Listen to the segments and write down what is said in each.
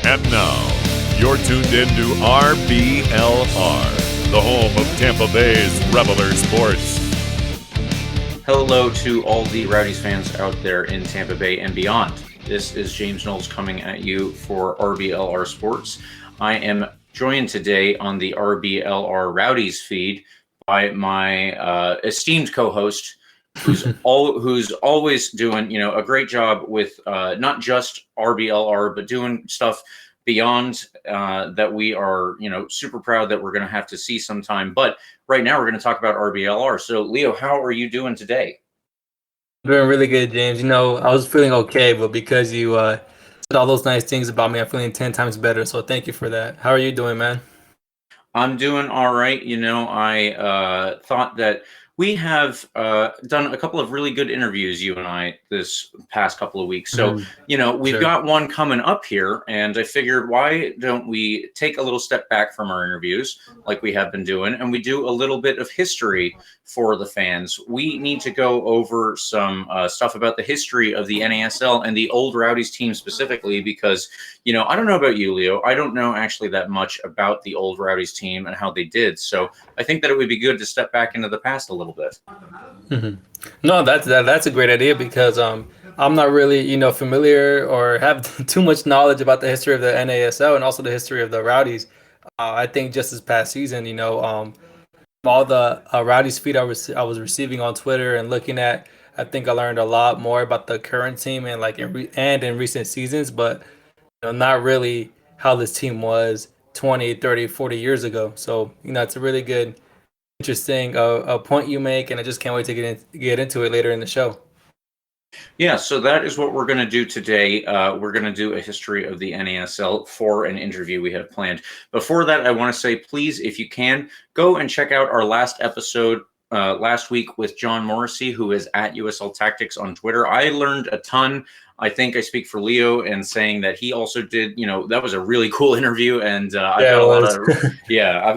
And now, you're tuned in to RBLR, the home of Tampa Bay's Reveler Sports. Hello to all the Rowdies fans out there in Tampa Bay and beyond. This is James Knowles coming at you for RBLR Sports. I am joined today on the RBLR Rowdies feed by my esteemed co-host, who's always doing a great job with not just RBLR but doing stuff beyond that we are super proud that we're going to have to see sometime. But right now we're going to talk about RBLR. So Leo, how are you doing today? Doing really good, James. I was feeling okay, but because you said all those nice things about me, I'm feeling 10 times better. So thank you for that. How are you doing, man? I'm doing all right. I thought that we have done a couple of really good interviews, you and I, this past couple of weeks. So, we've got one coming up here, and I figured, why don't we take a little step back from our interviews like we have been doing, and we do a little bit of history for the fans. We need to go over some stuff about the history of the NASL and the old Rowdies team specifically, because, I don't know about you, Leo. I don't know actually that much about the old Rowdies team and how they did. So I think that it would be good to step back into the past a little bit. Mm-hmm. No, that's a great idea, because I'm not really familiar or have too much knowledge about the history of the NASL and also the history of the Rowdies. I think just this past season, all the Rowdies feed I was receiving on Twitter and looking at, I think I learned a lot more about the current team and in recent seasons, but not really how this team was 20, 30, 40 years ago. So, it's a really good, interesting a point you make, and I just can't wait to get into it later in the show. Yeah, so that is what we're going to do today. We're going to do a history of the NASL for an interview we have planned. Before that, I want to say, please, if you can, go and check out our last episode last week with John Morrissey, who is at USL Tactics on Twitter. I learned a ton. I think I speak for Leo in saying that he also did, that was a really cool interview, and I've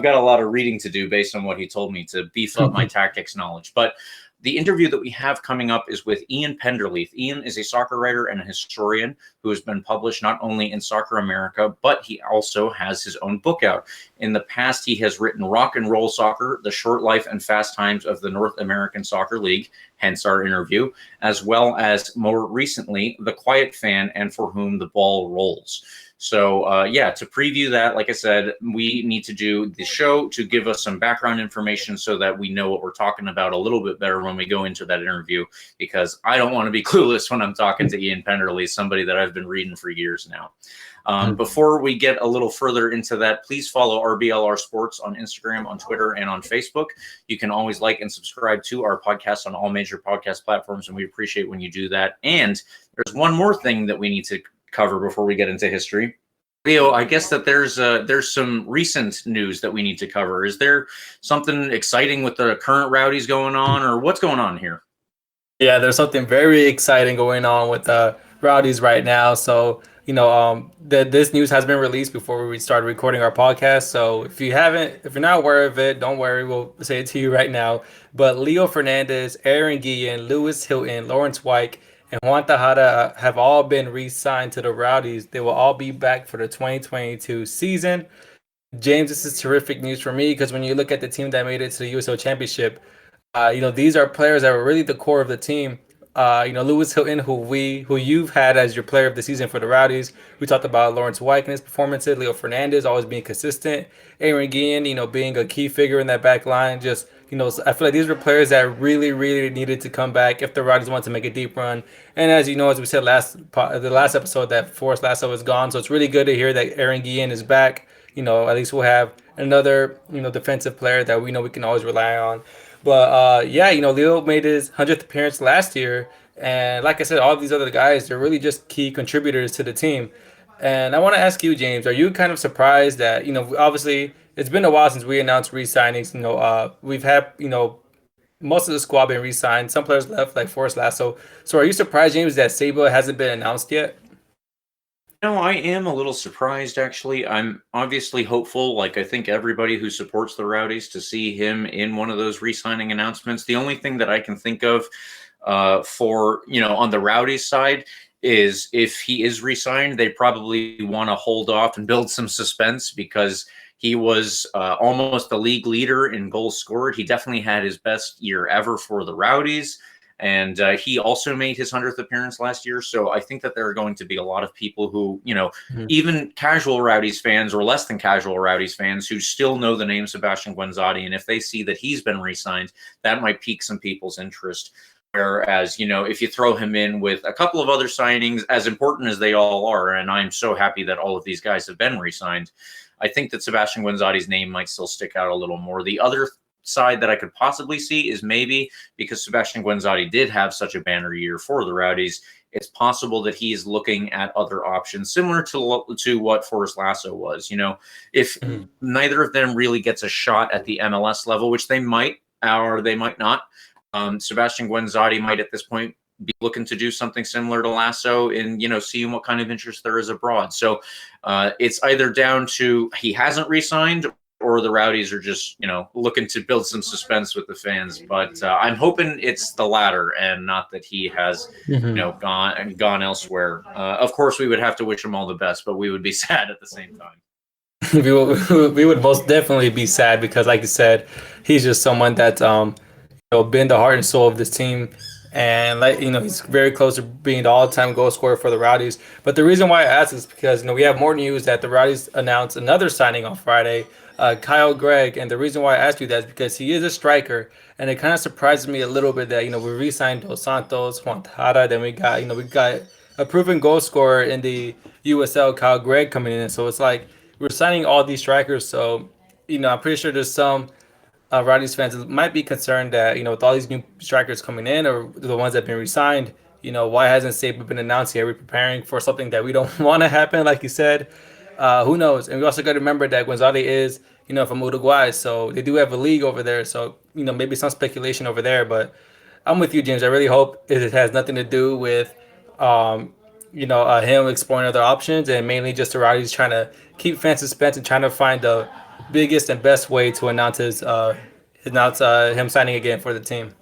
got a lot of reading to do based on what he told me to beef up my tactics knowledge. But the interview that we have coming up is with Ian Penderleaf. Ian is a soccer writer and a historian who has been published not only in Soccer America, but he also has his own book out. In the past, he has written Rock and Roll Soccer, The Short Life and Fast Times of the North American Soccer League, hence our interview, as well as more recently, The Quiet Fan and For Whom the Ball Rolls. So, to preview that, like I said, we need to do the show to give us some background information so that we know what we're talking about a little bit better when we go into that interview, because I don't want to be clueless when I'm talking to Ian Penderleaf, somebody that I've been reading for years now. Before we get a little further into that, please follow RBLR Sports on Instagram, on Twitter, and on Facebook. You can always like and subscribe to our podcast on all major podcast platforms, and we appreciate when you do that. And there's one more thing that we need to cover before we get into history. Leo, I guess that there's some recent news that we need to cover. Is there something exciting with the current Rowdies going on, or what's going on here? Yeah, there's something very exciting going on with the Rowdies right now. So, this news has been released before we started recording our podcast. So if you're not aware of it, don't worry. We'll say it to you right now. But Leo Fernandez, Aaron Guillen, Lewis Hilton, Lawrence White, and Juan Tejada have all been re-signed to the Rowdies. They will all be back for the 2022 season. James, this is terrific news for me, because when you look at the team that made it to the USL Championship, these are players that were really the core of the team. Lewis Hilton, who you've had as your player of the season for the Rowdies. We talked about Lawrence White and his performances. Leo Fernandez always being consistent. Aaron Guillen, being a key figure in that back line. Just, I feel like these were players that really, really needed to come back if the Rowdies wanted to make a deep run. And as you know, as we said the last episode, that Forrest Lasso is gone. So it's really good to hear that Aaron Guillen is back. At least we'll have another, defensive player that we know we can always rely on. But Leo made his 100th appearance last year, and like I said, all these other guys, they're really just key contributors to the team. And I want to ask you, James, are you kind of surprised that obviously it's been a while since we announced re-signings? We've had most of the squad been re-signed. Some players left, like Forrest Lasso. So are you surprised, James, that Saba hasn't been announced yet? No, I am a little surprised, actually. I'm obviously hopeful, like I think everybody who supports the Rowdies, to see him in one of those re-signing announcements. The only thing that I can think of on the Rowdies side is if he is re-signed, they probably want to hold off and build some suspense because he was almost the league leader in goals scored. He definitely had his best year ever for the Rowdies. And he also made his 100th appearance last year. So I think that there are going to be a lot of people who, even casual Rowdies fans or less than casual Rowdies fans who still know the name Sebastian Guenzati. And if they see that he's been re-signed, that might pique some people's interest. Whereas, if you throw him in with a couple of other signings, as important as they all are, and I'm so happy that all of these guys have been re-signed, I think that Sebastian Guenzati's name might still stick out a little more. The other side that I could possibly see is maybe because Sebastian Guenzati did have such a banner year for the Rowdies, it's possible that he is looking at other options similar to what Forrest Lasso was. If neither of them really gets a shot at the MLS level, which they might or they might not, Sebastian Guenzati might at this point be looking to do something similar to Lasso in, seeing what kind of interest there is abroad. So it's either down to he hasn't re-signed or the Rowdies are just, looking to build some suspense with the fans. But I'm hoping it's the latter and not that he has, gone elsewhere. Of course, we would have to wish him all the best, but we would be sad at the same time. we would most definitely be sad because, like you said, he's just someone that's been the heart and soul of this team. And he's very close to being the all-time goal scorer for the Rowdies. But the reason why I asked is because we have more news that the Rowdies announced another signing on Friday, Kyle Gregg. And the reason why I asked you that is because he is a striker, and it kind of surprised me a little bit that we re-signed Dos Santos, Juan Tejada, then we got a proven goal scorer in the USL, Kyle Gregg, coming in. So it's like we're signing all these strikers. So I'm pretty sure there's some Rowdies fans might be concerned that, with all these new strikers coming in or the ones that have been re-signed, why hasn't Sabre been announced yet? Are we preparing for something that we don't want to happen, like you said? Who knows? And we also got to remember that Guenzati is, from Uruguay, so they do have a league over there. So, maybe some speculation over there. But I'm with you, James. I really hope it has nothing to do with, him exploring other options, and mainly just the Rowdies trying to keep fans suspense and trying to find the biggest and best way to announce him signing again for the team.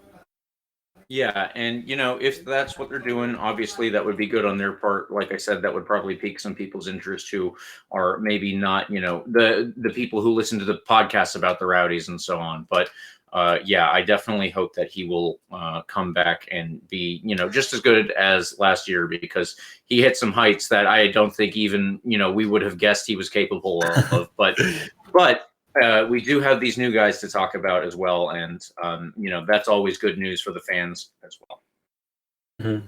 Yeah, and if that's what they're doing, obviously that would be good on their part. Like I said, that would probably pique some people's interest who are maybe not, the people who listen to the podcasts about the Rowdies and so on. But I definitely hope that he will come back and be, just as good as last year, because he hit some heights that I don't think even, we would have guessed he was capable of. But we do have these new guys to talk about as well. And, that's always good news for the fans as well. Mm-hmm.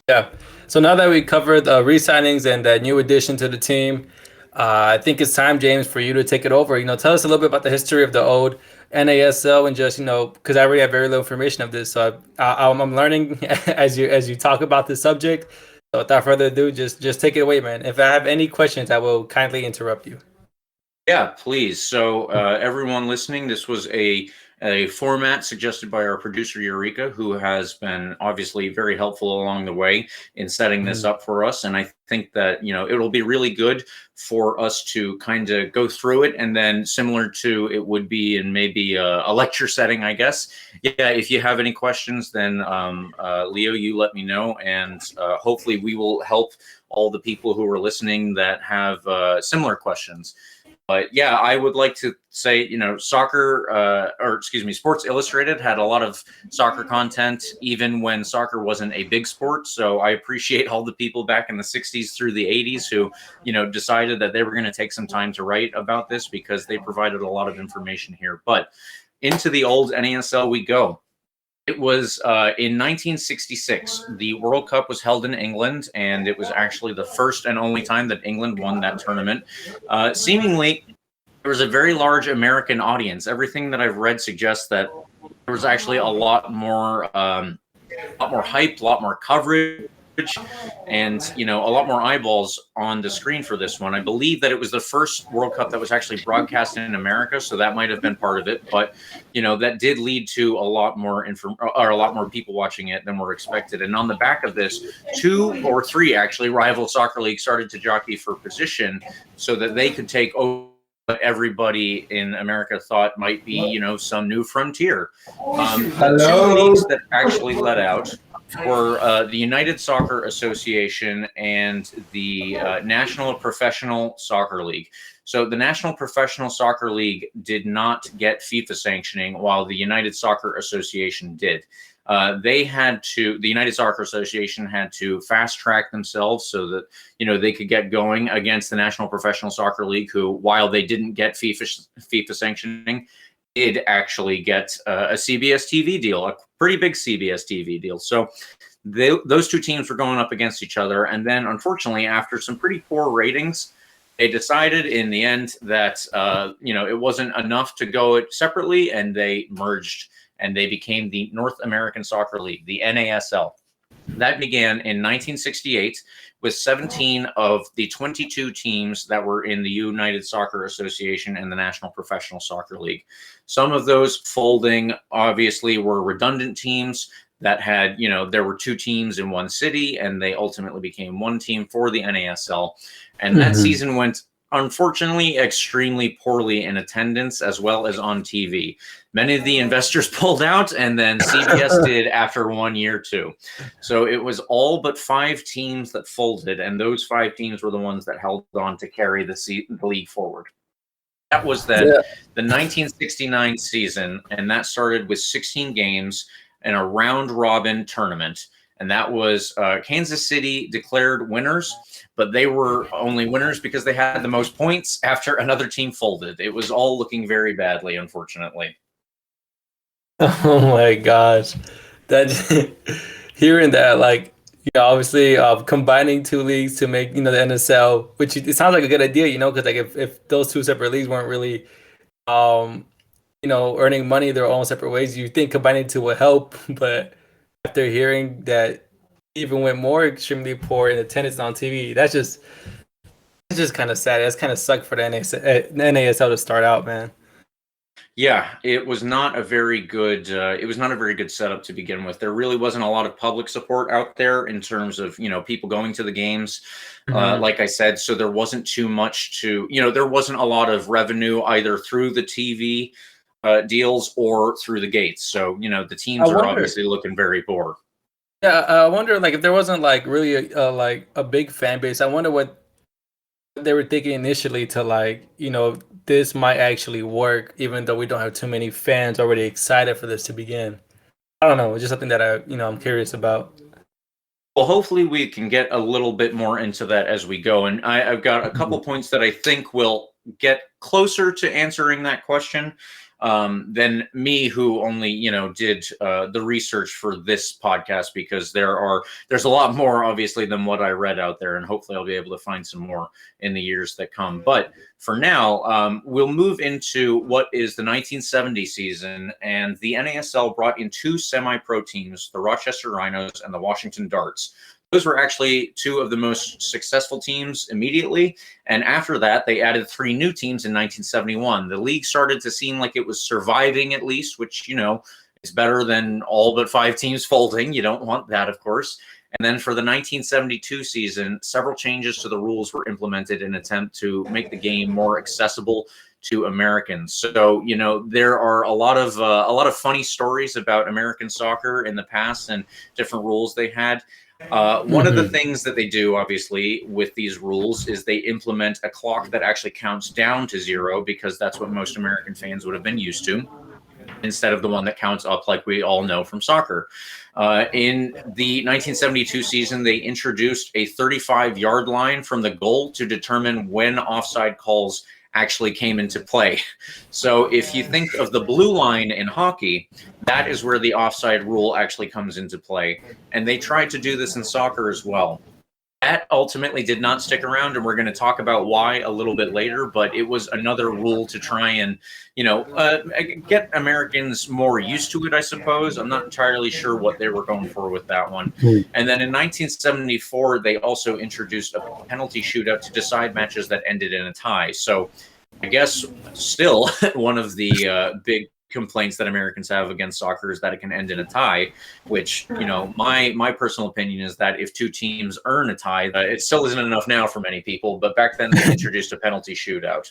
Yeah. So now that we covered the re-signings and that new addition to the team, I think it's time, James, for you to take it over. Tell us a little bit about the history of the old NASL and just, because I already have very little information of this. So I'm learning as you talk about this subject. So without further ado, just take it away, man. If I have any questions, I will kindly interrupt you. Yeah, please. So everyone listening, this was a format suggested by our producer, Eureka, who has been obviously very helpful along the way in setting this up for us. And I think that, it'll be really good for us to kind of go through it. And then similar to it would be in maybe a lecture setting, I guess. Yeah, if you have any questions, then Leo, you let me know. And hopefully we will help all the people who are listening that have similar questions. But yeah, I would like to say, Sports Illustrated had a lot of soccer content, even when soccer wasn't a big sport. So I appreciate all the people back in the 60s through the 80s who, decided that they were going to take some time to write about this because they provided a lot of information here. But into the old NASL we go. It was in 1966. The World Cup was held in England, and it was actually the first and only time that England won that tournament. Seemingly, there was a very large American audience. Everything that I've read suggests that there was actually a lot more hype, a lot more coverage, and a lot more eyeballs on the screen for this one. I believe that it was the first World Cup that was actually broadcast in America, so that might have been part of it. But that did lead to a lot more people watching it than were expected. And on the back of this, 2 or 3 actually rival soccer leagues started to jockey for position so that they could take over what everybody in America thought might be, some new frontier. The 2 leagues that actually let out were the United Soccer Association and the National Professional Soccer League. So the National Professional Soccer League did not get FIFA sanctioning, while the United Soccer Association did. The United Soccer Association had to fast track themselves so that, they could get going against the National Professional Soccer League, who, while they didn't get FIFA sanctioning, did actually get a CBS TV deal, a pretty big CBS TV deal. So those two teams were going up against each other. And then, unfortunately, after some pretty poor ratings, they decided in the end that, it wasn't enough to go it separately, and they merged, and they became the North American Soccer League, the NASL. That began in 1968 with 17 of the 22 teams that were in the United Soccer Association and the National Professional Soccer League. Some of those folding, obviously, were redundant teams that had, there were two teams in one city, and they ultimately became one team for the NASL. And that season went, unfortunately, extremely poorly in attendance as well as on TV. Many of the investors pulled out, and then CBS did after 1 year too. So it was all but 5 teams that folded, and those 5 teams were the ones that held on to carry the league forward. That was the 1969 season, and that started with 16 games in a round-robin tournament. And that was Kansas City declared winners, but they were only winners because they had the most points after another team folded. It was all looking very badly, unfortunately. Oh my gosh. That hearing that, obviously combining two leagues to make, the NSL, which it sounds like a good idea, because if those two separate leagues weren't really earning money their own separate ways, you think combining two would help, but after hearing that even went more extremely poor in attendance on TV, it's just kind of sad. That's kind of sucked for the NASL to start out, man. Yeah, it was not a very good. It was not a very good setup to begin with. There really wasn't a lot of public support out there in terms of people going to the games. Like I said, so there wasn't too much to there wasn't a lot of revenue either through the TV deals or through the gates. So the teams are obviously looking very poor. Yeah, I wonder if there wasn't really a big fan base. I wonder what they were thinking initially to this might actually work, even though we don't have too many fans already excited for this to begin. I don't know. It's just something that I'm curious about. Well, hopefully we can get a little bit more into that as we go. And I've got a couple points that I think will get closer to answering that question than me, who only, did the research for this podcast, because there's a lot more, obviously, than what I read out there. And hopefully I'll be able to find some more in the years that come. But for now, we'll move into what is the 1970 season. And the NASL brought in 2 semi-pro teams, the Rochester Rhinos and the Washington Darts. Those were actually 2 of the most successful teams immediately. And after that, they added 3 new teams in 1971. The league started to seem like it was surviving, at least, which, is better than all but 5 teams folding. You don't want that, of course. And then for the 1972 season, several changes to the rules were implemented in an attempt to make the game more accessible to Americans. So, there are a lot of funny stories about American soccer in the past and different rules they had. One of the things that they do, obviously, with these rules is they implement a clock that actually counts down to 0, because that's what most American fans would have been used to, instead of the one that counts up like we all know from soccer. In the 1972 season, they introduced a 35-yard line from the goal to determine when offside calls actually came into play. So if you think of the blue line in hockey, that is where the offside rule actually comes into play. And they tried to do this in soccer as well. That ultimately did not stick around, and we're going to talk about why a little bit later, but it was another rule to try and, get Americans more used to it, I suppose. I'm not entirely sure what they were going for with that one. And then in 1974, they also introduced a penalty shootout to decide matches that ended in a tie. So I guess still one of the big complaints that Americans have against soccer is that it can end in a tie, which, my personal opinion is that if 2 teams earn a tie, it still isn't enough now for many people, but back then they introduced a penalty shootout.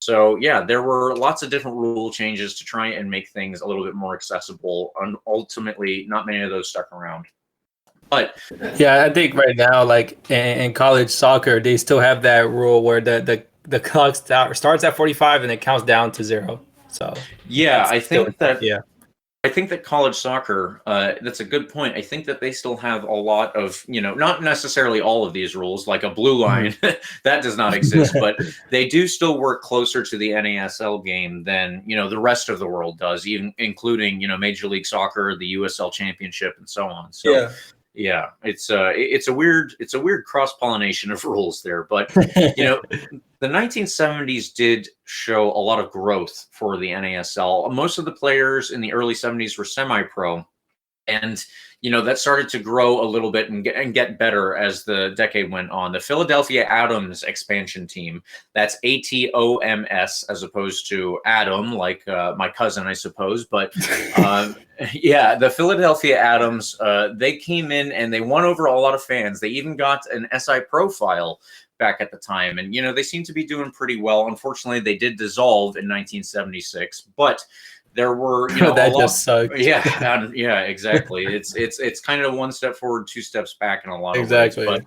So yeah, there were lots of different rule changes to try and make things a little bit more accessible, and ultimately not many of those stuck around. But Yeah, I think right now, like in college soccer, they still have that rule where the clock starts at 45 and it counts down to 0. So yeah, that's still yeah. I think that college soccer, that's a good point. I think that they still have a lot of, not necessarily all of these rules, like a blue line, that does not exist, but they do still work closer to the NASL game than, the rest of the world does, even including, Major League Soccer, the USL Championship, and so on. So, Yeah. yeah, it's a weird cross pollination of rules there, but the 1970s did show a lot of growth for the NASL. Most of the players in the early 70s were semi-pro, and that started to grow a little bit and get better as the decade went on. The Philadelphia Atoms expansion team, that's ATOMS as opposed to Adam, like my cousin, I suppose. But yeah, the Philadelphia Atoms, they came in and they won over a lot of fans. They even got an SI profile back at the time, and they seem to be doing pretty well. Unfortunately, they did dissolve in 1976, but there were that just sucked. yeah, exactly. It's kind of one step forward, two steps back in a lot of ways. But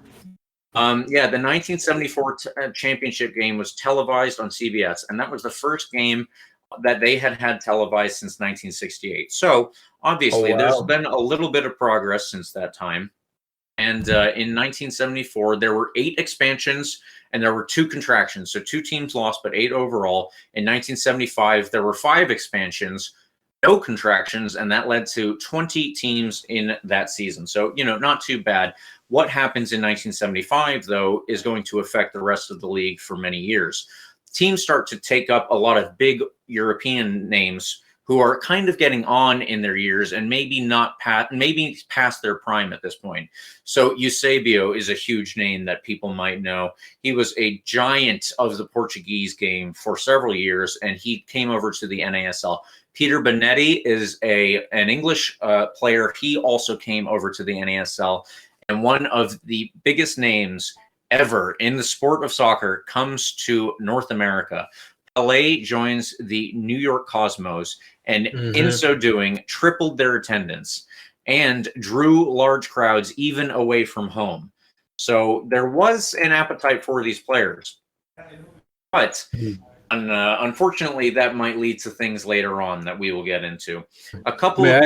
yeah, the 1974 championship game was televised on CBS, and that was the first game that they had televised since 1968. So obviously, there's been a little bit of progress since that time. And in 1974, there were 8 expansions and there were 2 contractions. So 2 teams lost, but 8 overall. In 1975, there were 5 expansions, no contractions, and that led to 20 teams in that season. So, not too bad. What happens in 1975, though, is going to affect the rest of the league for many years. Teams start to take up a lot of big European names who are kind of getting on in their years and maybe past their prime at this point. So Eusebio is a huge name that people might know. He was a giant of the Portuguese game for several years, and he came over to the NASL. Peter Bonetti is an English player. He also came over to the NASL, and one of the biggest names ever in the sport of soccer comes to North America. Pelé joins the New York Cosmos, and in so doing, tripled their attendance and drew large crowds even away from home. So there was an appetite for these players. But unfortunately, that might lead to things later on that we will get into. A couple of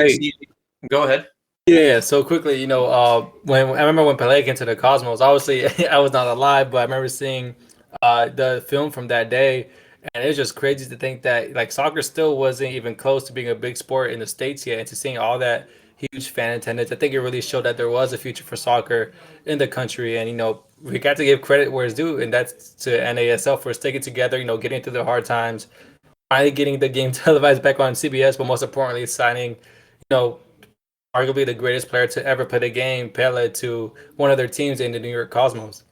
go ahead. Yeah, so quickly, when I remember when Pelé came to the Cosmos, obviously I was not alive, but I remember seeing the film from that day. And it's just crazy to think that like soccer still wasn't even close to being a big sport in the States yet. And to seeing all that huge fan attendance, I think it really showed that there was a future for soccer in the country. And, we got to give credit where it's due. And that's to NASL for sticking together, getting through the hard times, finally getting the game televised back on CBS, but most importantly, signing, arguably the greatest player to ever play the game, Pelé, to one of their teams in the New York Cosmos.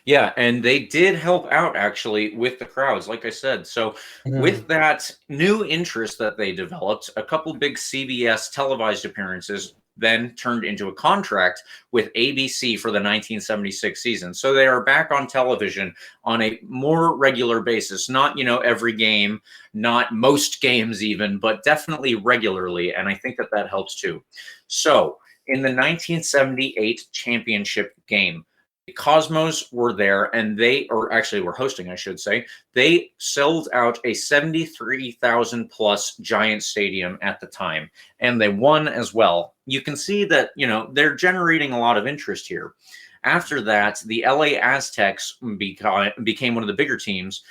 Yeah, and they did help out actually with the crowds, like I said. So with that new interest that they developed, a couple big CBS televised appearances then turned into a contract with ABC for the 1976 season. So they are back on television on a more regular basis, not, every game, not most games even, but definitely regularly. And I think that helps too. So in the 1978 championship game, the Cosmos were there, and were hosting, I should say. They sold out a 73,000 plus giant stadium at the time, and they won as well. You can see that, they're generating a lot of interest here. After that, the LA Aztecs became one of the bigger teams.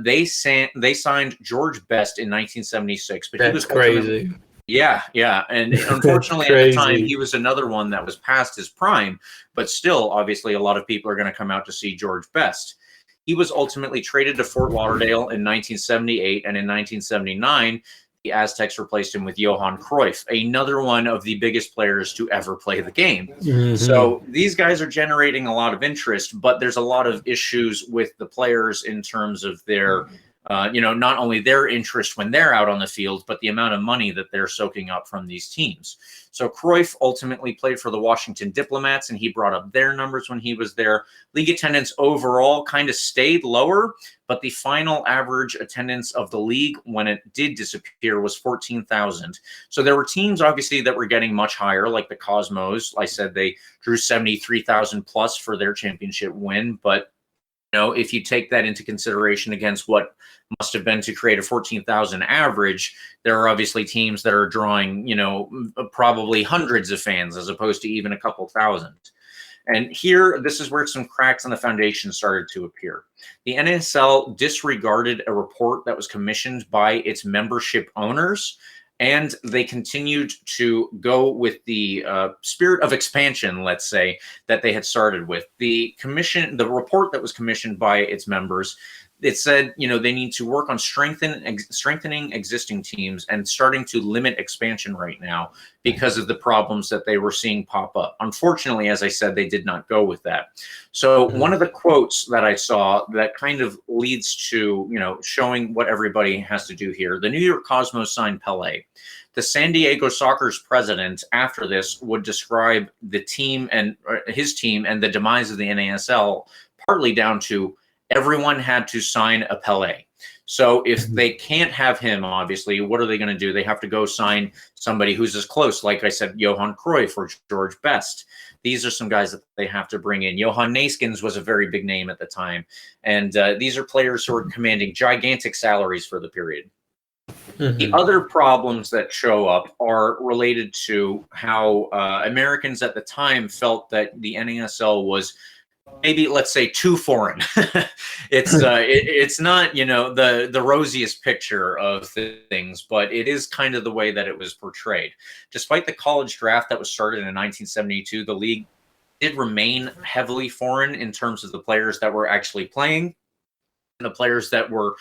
They signed George Best in 1976, but he was crazy. Yeah. And unfortunately, at the time, he was another one that was past his prime, but still, obviously, a lot of people are going to come out to see George Best. He was ultimately traded to Fort Lauderdale in 1978, and in 1979, the Aztecs replaced him with Johan Cruyff, another one of the biggest players to ever play the game. So these guys are generating a lot of interest, but there's a lot of issues with the players in terms of their not only their interest when they're out on the field, but the amount of money that they're soaking up from these teams. So Cruyff ultimately played for the Washington Diplomats, and he brought up their numbers when he was there. League attendance overall kind of stayed lower, but the final average attendance of the league when it did disappear was 14,000. So there were teams, obviously, that were getting much higher, like the Cosmos. I said they drew 73,000 plus for their championship win, but if you take that into consideration against what must have been to create a 14,000 average, there are obviously teams that are drawing, probably hundreds of fans as opposed to even a couple thousand. And here, this is where some cracks in the foundation started to appear. The NASL disregarded a report that was commissioned by its membership owners, and they continued to go with the spirit of expansion, let's say, that they had started with. The report that was commissioned by its members, it said, they need to work on strengthening existing teams and starting to limit expansion right now because of the problems that they were seeing pop up. Unfortunately, as I said, they did not go with that. So one of the quotes that I saw that kind of leads to, showing what everybody has to do here. The New York Cosmos signed Pelé. The San Diego Soccer's president, after this, would describe the team and his team and the demise of the NASL partly down to everyone had to sign a Pelé. So if they can't have him, obviously, what are they going to do? They have to go sign somebody who's as close, like I said, Johan Cruyff or George Best. These are some guys that they have to bring in. Johan Neeskens was a very big name at the time. And these are players who are commanding gigantic salaries for the period. The other problems that show up are related to how Americans at the time felt that the NASL was maybe, let's say, too foreign. It's not, the rosiest picture of things, but it is kind of the way that it was portrayed. Despite the college draft that was started in 1972, the league did remain heavily foreign in terms of the players that were actually playing and the players that were,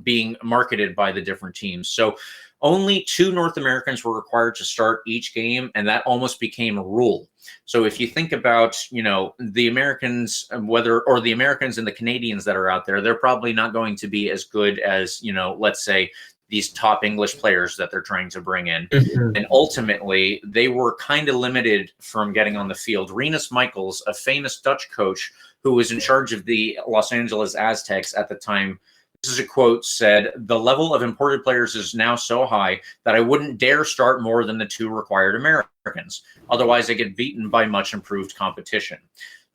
being marketed by the different teams. So only 2 North Americans were required to start each game, and that almost became a rule. So if you think about, the Americans, the Americans and the Canadians that are out there, they're probably not going to be as good as, let's say, these top English players that they're trying to bring in. And ultimately, they were kind of limited from getting on the field. Rinus Michels, a famous Dutch coach who was in charge of the Los Angeles Aztecs at the time, this is a quote, said, "The level of imported players is now so high that I wouldn't dare start more than the 2 required Americans. Otherwise, I get beaten by much improved competition."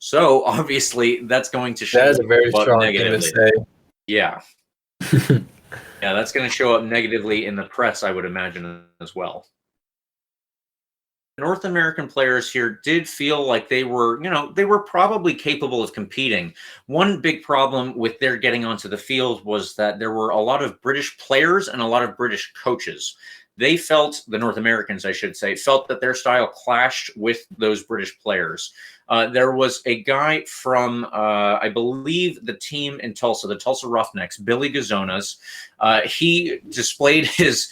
So obviously, that's going to show that is a very strong negatively. Thing to say. Yeah. Yeah, that's going to show up negatively in the press, I would imagine, as well. North American players here did feel like they were, they were probably capable of competing. One big problem with their getting onto the field was that there were a lot of British players and a lot of British coaches. They felt, the North Americans, I should say, felt that their style clashed with those British players. There was a guy from, I believe, the team in Tulsa, the Tulsa Roughnecks, Billy Gazonas. He displayed his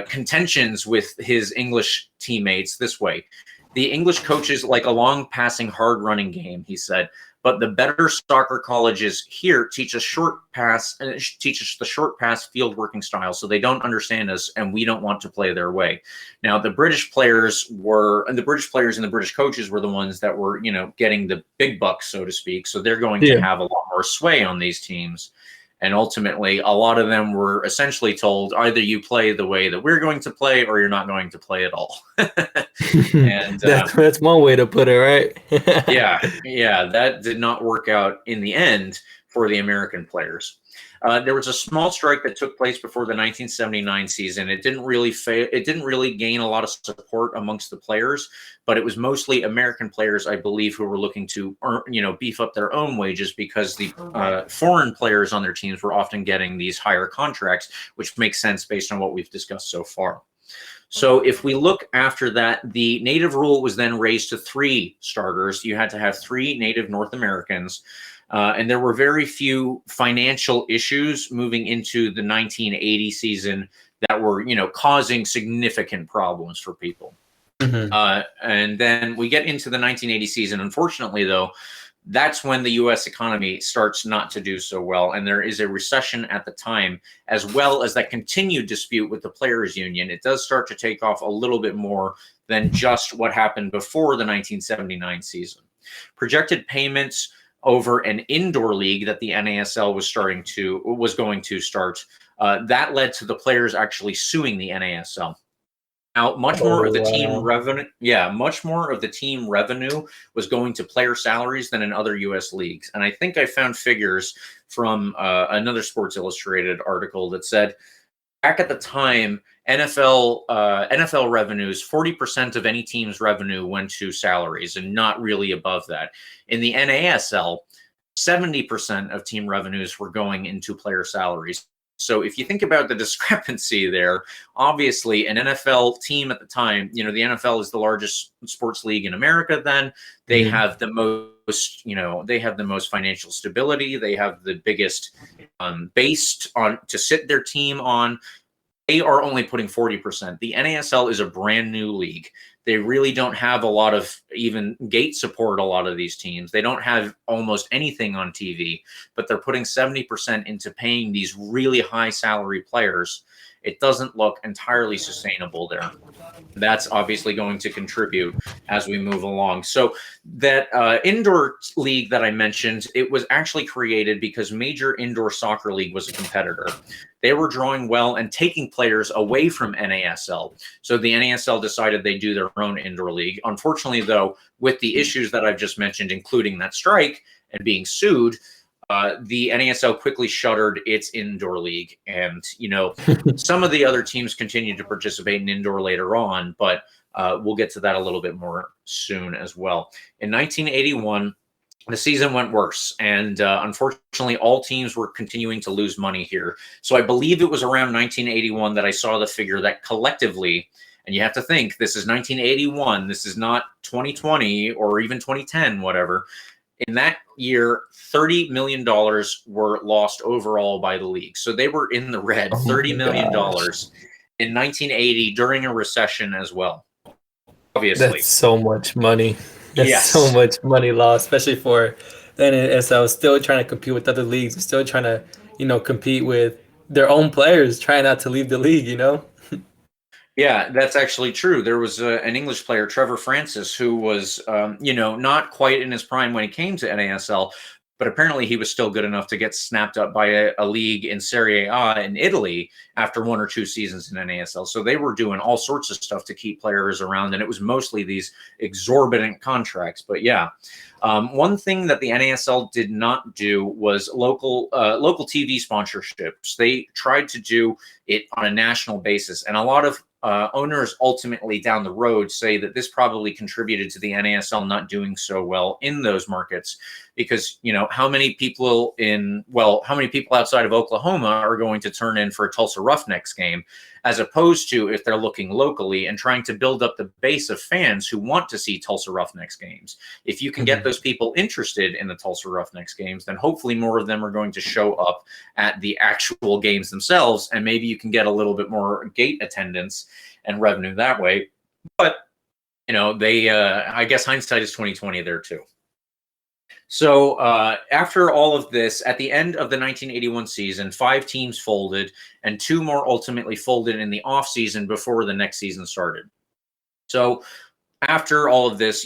contentions with his English teammates this way. The English coaches like a long passing, hard running game, he said, but the better soccer colleges here teach us the short pass field working style, so they don't understand us and we don't want to play their way. Now, the British players and the British coaches were the ones that were, getting the big bucks, so to speak. So they're going to have a lot more sway on these teams. And ultimately, a lot of them were essentially told, either you play the way that we're going to play or you're not going to play at all. And that's one way to put it, right? yeah, that did not work out in the end for the American players. There was a small strike that took place before the 1979 season. It didn't really gain a lot of support amongst the players, but it was mostly American players, I believe, who were looking to beef up their own wages because the foreign players on their teams were often getting these higher contracts, which makes sense based on what we've discussed so far. So if we look after that, the native rule was then raised to 3 starters. You had to have 3 native North Americans. And there were very few financial issues moving into the 1980 season that were, causing significant problems for people. And then we get into the 1980 season. Unfortunately, though, that's when the U.S. economy starts not to do so well. And there is a recession at the time, as well as that continued dispute with the players union. It does start to take off a little bit more than just what happened before the 1979 season. Projected payments over an indoor league that the NASL was going to start, that led to the players actually suing the NASL. Now, much more of the team revenue was going to player salaries than in other U.S. leagues. And I think I found figures from another Sports Illustrated article that said back at the time, NFL revenues, 40% of any team's revenue went to salaries and not really above that. In the NASL, 70% of team revenues were going into player salaries. So if you think about the discrepancy there, obviously an NFL team at the time, the NFL is the largest sports league in America then. They have the most, they have the most financial stability. They have the biggest base to sit their team on. They are only putting 40%. The NASL is a brand new league. They really don't have a lot of even gate support, a lot of these teams. They don't have almost anything on TV, but they're putting 70% into paying these really high salary players. It doesn't look entirely sustainable there. That's obviously going to contribute as we move along. So that indoor league that I mentioned, it was actually created because Major Indoor Soccer League was a competitor. They were drawing well and taking players away from NASL. So the NASL decided they'd do their own indoor league. Unfortunately, though, with the issues that I've just mentioned, including that strike and being sued, the NASL quickly shuttered its indoor league. And, some of the other teams continued to participate in indoor later on, but we'll get to that a little bit more soon as well. In 1981, the season went worse, and unfortunately, all teams were continuing to lose money here. So I believe it was around 1981 that I saw the figure that collectively, and you have to think, this is 1981, this is not 2020 or even 2010, whatever. In that year, $30 million were lost overall by the league. So they were in the red, $30 million in 1980 during a recession as well. Obviously. That's so much money. That's so Yes. much money lost, especially for the NSL still trying to compete with other leagues, still trying to, compete with their own players, trying not to leave the league, Yeah, that's actually true. There was an English player, Trevor Francis, who was, not quite in his prime when he came to NASL, but apparently he was still good enough to get snapped up by a league in Serie A in Italy after 1 or 2 seasons in NASL. So they were doing all sorts of stuff to keep players around, and it was mostly these exorbitant contracts. But yeah, one thing that the NASL did not do was local TV sponsorships. They tried to do it on a national basis, and a lot of owners ultimately down the road say that this probably contributed to the NASL not doing so well in those markets, because how many people outside of Oklahoma are going to turn in for a Tulsa Roughnecks game, as opposed to if they're looking locally and trying to build up the base of fans who want to see Tulsa Roughnecks games. If you can get those people interested in the Tulsa Roughnecks games, then hopefully more of them are going to show up at the actual games themselves, and maybe you can get a little bit more gate attendance and revenue that way. But I guess hindsight is 2020 there too. So after all of this, at the end of the 1981 season, 5 teams folded, and 2 more ultimately folded in the off season before the next season started. So after all of this,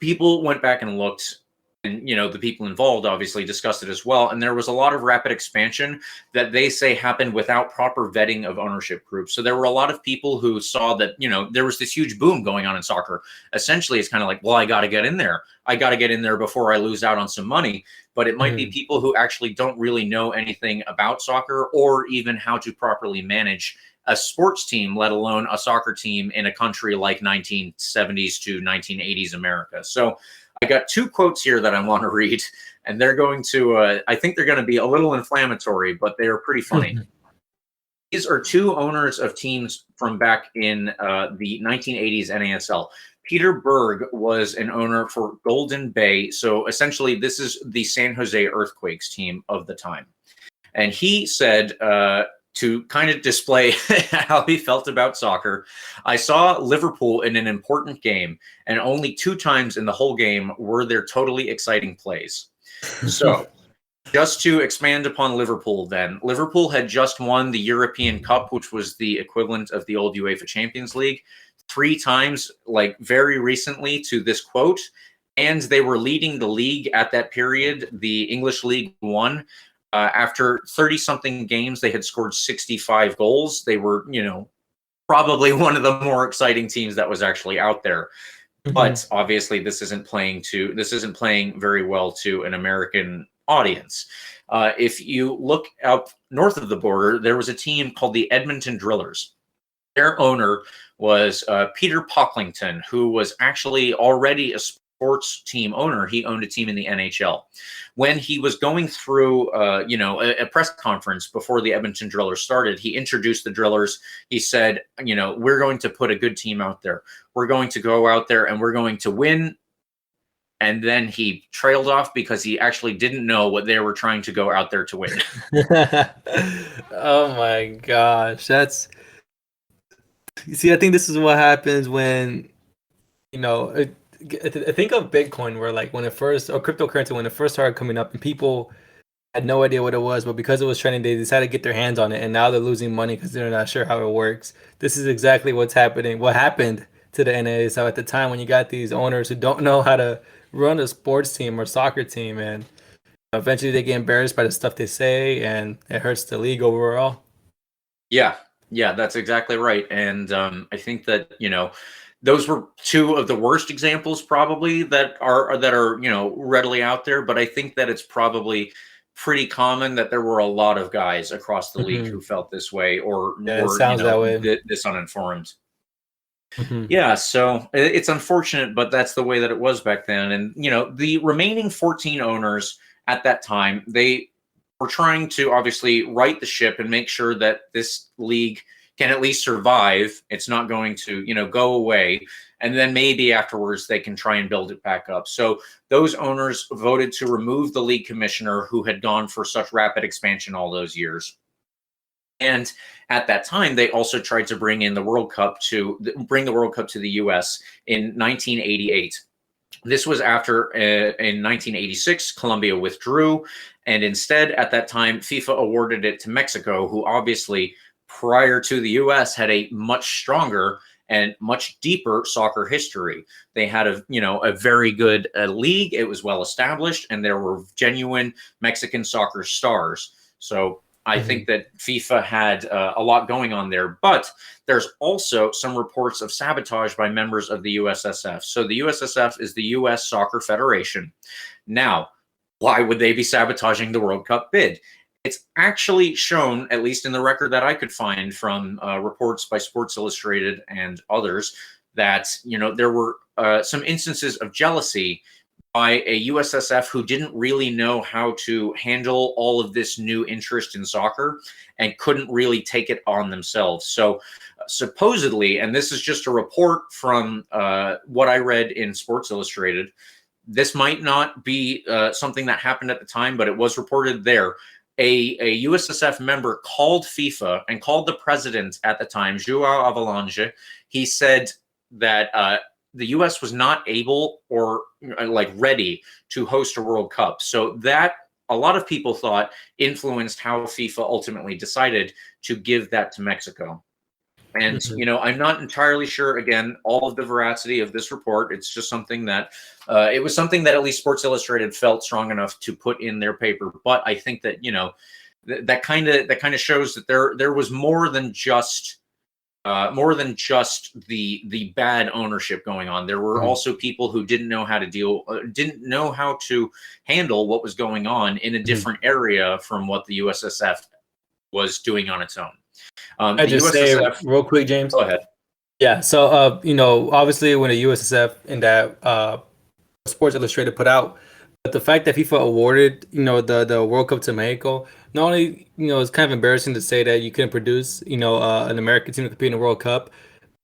people went back and looked, and the people involved obviously discussed it as well, and there was a lot of rapid expansion that they say happened without proper vetting of ownership groups. So there were a lot of people who saw that there was this huge boom going on in soccer. Essentially, it's kind of like, well, I got to get in there before I lose out on some money. But it might be people who actually don't really know anything about soccer, or even how to properly manage a sports team, let alone a soccer team in a country like 1970s to 1980s America. So I got 2 quotes here that I want to read, and they're going to, I think they're going to be a little inflammatory, but they are pretty funny. These are 2 owners of teams from back in the 1980s NASL. Peter Berg was an owner for Golden Bay. So essentially, this is the San Jose Earthquakes team of the time. And he said to kind of display how he felt about soccer. I saw Liverpool in an important game, and only 2 times in the whole game were there totally exciting plays. So, just to expand upon Liverpool then, Liverpool had just won the European Cup, which was the equivalent of the old UEFA Champions League, 3 times, like very recently to this quote, and they were leading the league at that period, the English League One. After 30-something games, they had scored 65 goals. They were, probably one of the more exciting teams that was actually out there. But obviously, this isn't playing very well to an American audience. If you look up north of the border, there was a team called the Edmonton Drillers. Their owner was Peter Pocklington, who was actually already a sports team owner. He owned a team in the NHL. When he was going through, a press conference before the Edmonton Drillers started, he introduced the Drillers. He said, we're going to put a good team out there. We're going to go out there and we're going to win. And then he trailed off because he actually didn't know what they were trying to go out there to win. Oh my gosh. You see, I think this is what happens when, I think of Bitcoin, where like when it first, or cryptocurrency, when it first started coming up and people had no idea what it was, but because it was trending, they decided to get their hands on it, and now they're losing money because they're not sure how it works. This is exactly what happened to the NA. So at the time when you got these owners who don't know how to run a sports team or soccer team, and eventually they get embarrassed by the stuff they say, and it hurts the league overall. Yeah, that's exactly right. And I think that, those were 2 of the worst examples probably that are readily out there. But I think that it's probably pretty common that there were a lot of guys across the league who felt this way or were that way. This uninformed. Yeah, so it's unfortunate, but that's the way that it was back then. And the remaining 14 owners at that time, they were trying to obviously right the ship and make sure that this league can at least survive. It's not going to, go away. And then maybe afterwards they can try and build it back up. So those owners voted to remove the league commissioner who had gone for such rapid expansion all those years. And at that time, they also tried to bring the World Cup to the U.S. in 1988. This was after in 1986, Colombia withdrew. And instead, at that time, FIFA awarded it to Mexico, who obviously, prior to the U.S., had a much stronger and much deeper soccer history. They had a very good league. It was well established, and there were genuine Mexican soccer stars. So I think that FIFA had a lot going on there. But there's also some reports of sabotage by members of the USSF. So the USSF is the U.S. Soccer Federation. Now, why would they be sabotaging the World Cup bid? It's actually shown, at least in the record that I could find from reports by Sports Illustrated and others, that there were some instances of jealousy by a USSF who didn't really know how to handle all of this new interest in soccer and couldn't really take it on themselves. So supposedly, and this is just a report from what I read in Sports Illustrated, this might not be something that happened at the time, but it was reported there. A USSF member called FIFA and called the president at the time, João Avalanche. He said that the U.S. was not able or ready to host a World Cup. So that a lot of people thought influenced how FIFA ultimately decided to give that to Mexico. And, I'm not entirely sure, again, all of the veracity of this report. It's just something that it was something that at least Sports Illustrated felt strong enough to put in their paper. But I think that, that kind of shows that there was more than just the bad ownership going on. There were also people who didn't know how to handle what was going on in a different area from what the USSF was doing on its own. I just say real quick, James. Go ahead. Yeah. So, obviously when the USSF and that Sports Illustrated put out, but the fact that FIFA awarded, the World Cup to Mexico, not only, it's kind of embarrassing to say that you couldn't produce, an American team to compete in the World Cup.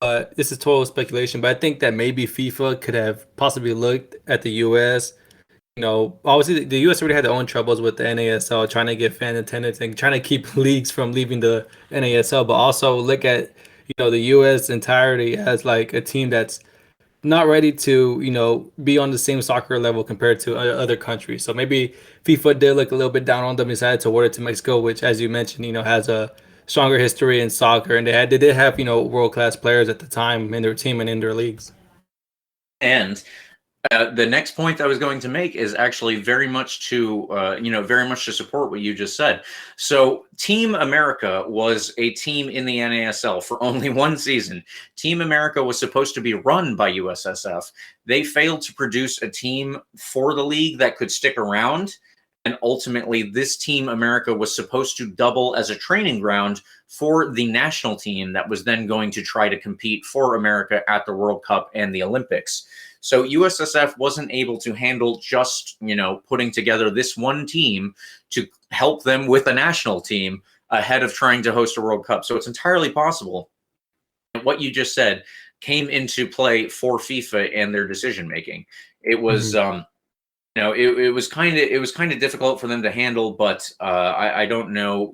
But this is total speculation. But I think that maybe FIFA could have possibly looked at the U.S., obviously the U.S. already had their own troubles with the NASL, trying to get fan attendance and trying to keep leagues from leaving the NASL, but also look at, the U.S. entirety as like a team that's not ready to, be on the same soccer level compared to other countries. So maybe FIFA did look a little bit down on them, decided to award it to Mexico, which, as you mentioned, has a stronger history in soccer, and they did have, world-class players at the time in their team and in their leagues. And the next point I was going to make is actually very much to, very much to support what you just said. So Team America was a team in the NASL for only one season. Team America was supposed to be run by USSF. They failed to produce a team for the league that could stick around. And ultimately, this Team America was supposed to double as a training ground for the national team that was then going to try to compete for America at the World Cup and the Olympics. So USSF wasn't able to handle just, putting together this one team to help them with a national team ahead of trying to host a World Cup. So it's entirely possible. What you just said came into play for FIFA and their decision making. It was, it was kind of difficult for them to handle, but I don't know,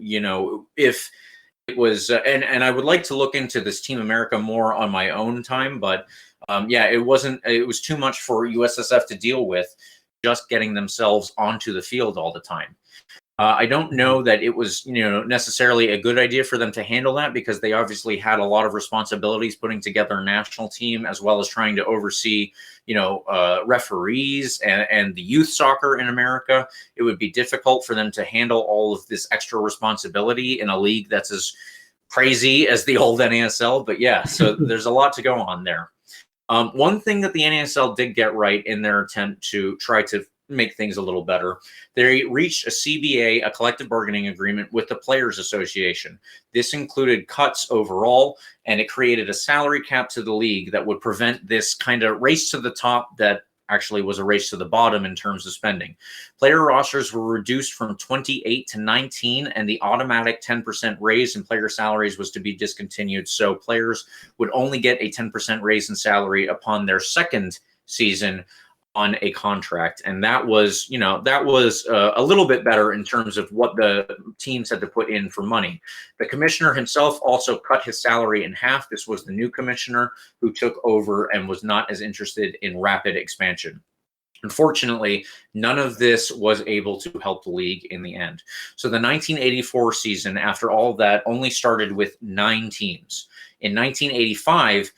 if it was, and I would like to look into this Team America more on my own time, but it was too much for USSF to deal with, just getting themselves onto the field all the time. I don't know that it was, necessarily a good idea for them to handle that, because they obviously had a lot of responsibilities putting together a national team, as well as trying to oversee, referees and the youth soccer in America. It would be difficult for them to handle all of this extra responsibility in a league that's as crazy as the old NASL. But yeah, so there's a lot to go on there. One thing that the NASL did get right in their attempt to try to make things a little better, they reached a CBA, a collective bargaining agreement with the Players Association. This included cuts overall, and it created a salary cap to the league that would prevent this kind of race to the top that actually was a race to the bottom in terms of spending. Player rosters were reduced from 28 to 19, and the automatic 10% raise in player salaries was to be discontinued. So players would only get a 10% raise in salary upon their second season on a contract. And that was, a little bit better in terms of what the teams had to put in for money. The commissioner himself also cut his salary in half. This was the new commissioner who took over and was not as interested in rapid expansion. Unfortunately, none of this was able to help the league in the end. So the 1984 season, after all of that, only started with 9 teams. In 1985,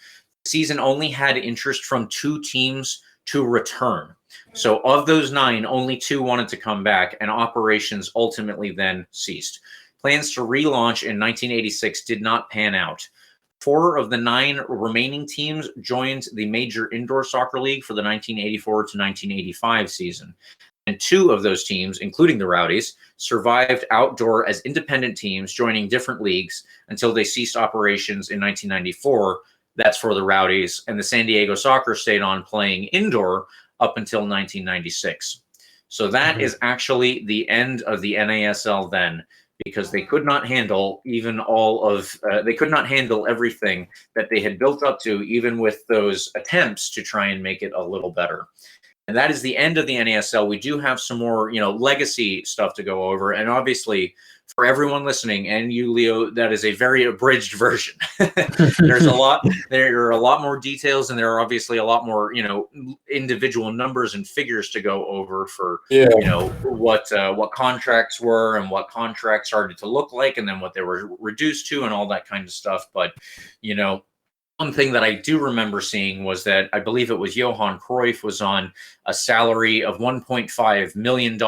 the season only had interest from 2 teams to return. So of those 9, only 2 wanted to come back, and operations ultimately then ceased. Plans to relaunch in 1986 did not pan out. 4 of the 9 remaining teams joined the Major Indoor Soccer League for the 1984 to 1985 season. And 2 of those teams, including the Rowdies, survived outdoor as independent teams, joining different leagues until they ceased operations in 1994. That's for the Rowdies, and the San Diego Soccer stayed on playing indoor up until 1996. So that is actually the end of the NASL then, because they could not handle they could not handle everything that they had built up to, even with those attempts to try and make it a little better. And that is the end of the NASL. We do have some more, legacy stuff to go over, and obviously, for everyone listening, and you, Leo, that is a very abridged version. There are a lot more details, and there are obviously a lot more, individual numbers and figures to go over for, what contracts were and what contracts started to look like, and then what they were reduced to, and all that kind of stuff. But, one thing that I do remember seeing was that I believe it was Johan Cruyff was on a salary of $1.5 million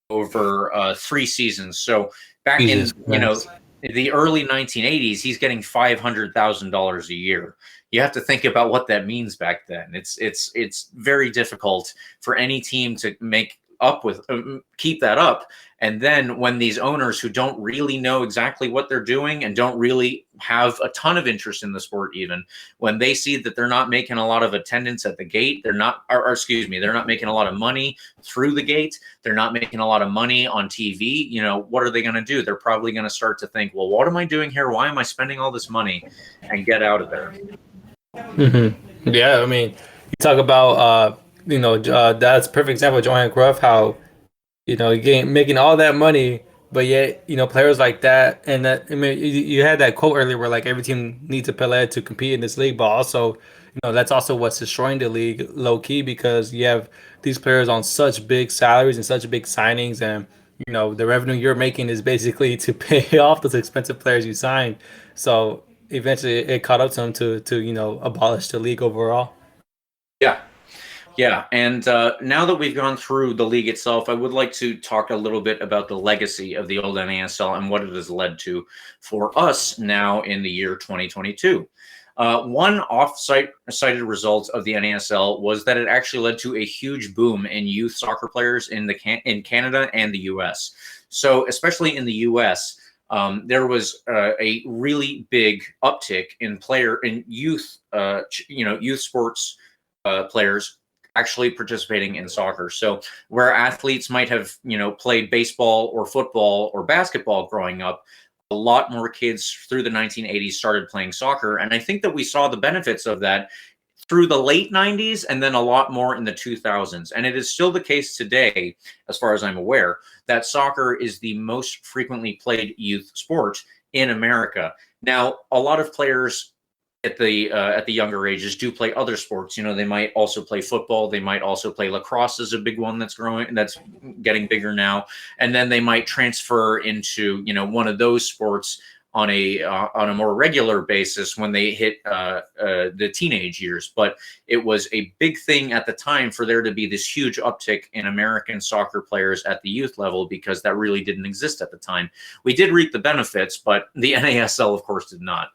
over 3 seasons. So back in the early 1980s, he's getting $500,000 a year. You have to think about what that means back then. It's very difficult for any team to keep that up. And then when these owners who don't really know exactly what they're doing and don't really have a ton of interest in the sport, even when they see that they're not making a lot of attendance at the gate, they're not making a lot of money through the gate, they're not making a lot of money on TV, what are they going to do? They're probably going to start to think, well, what am I doing here? Why am I spending all this money? And get out of there. Yeah, I mean, you talk about that's a perfect example of Johan Cruyff, how making all that money, but yet players like that, and that I mean you had that quote earlier where like every team needs a Pelé to compete in this league, but also that's also what's destroying the league low key, because you have these players on such big salaries and such big signings, and the revenue you're making is basically to pay off those expensive players you signed. So eventually it caught up to them to abolish the league overall. Yeah. Yeah, and now that we've gone through the league itself, I would like to talk a little bit about the legacy of the old NASL and what it has led to for us now in the year 2022. One off-cited result of the NASL was that it actually led to a huge boom in youth soccer players in Canada and the U.S. So, especially in the U.S., there was a really big uptick in youth, youth sports players actually participating in soccer. So where athletes might have, played baseball or football or basketball growing up, a lot more kids through the 1980s started playing soccer. And I think that we saw the benefits of that through the late 90s and then a lot more in the 2000s. And it is still the case today, as far as I'm aware, that soccer is the most frequently played youth sport in America. Now, a lot of players at the younger ages do play other sports. They might also play football. They might also play lacrosse is a big one that's growing, that's getting bigger now. And then they might transfer into, one of those sports on a more regular basis when they hit the teenage years. But it was a big thing at the time for there to be this huge uptick in American soccer players at the youth level, because that really didn't exist at the time. We did reap the benefits, but the NASL, of course, did not.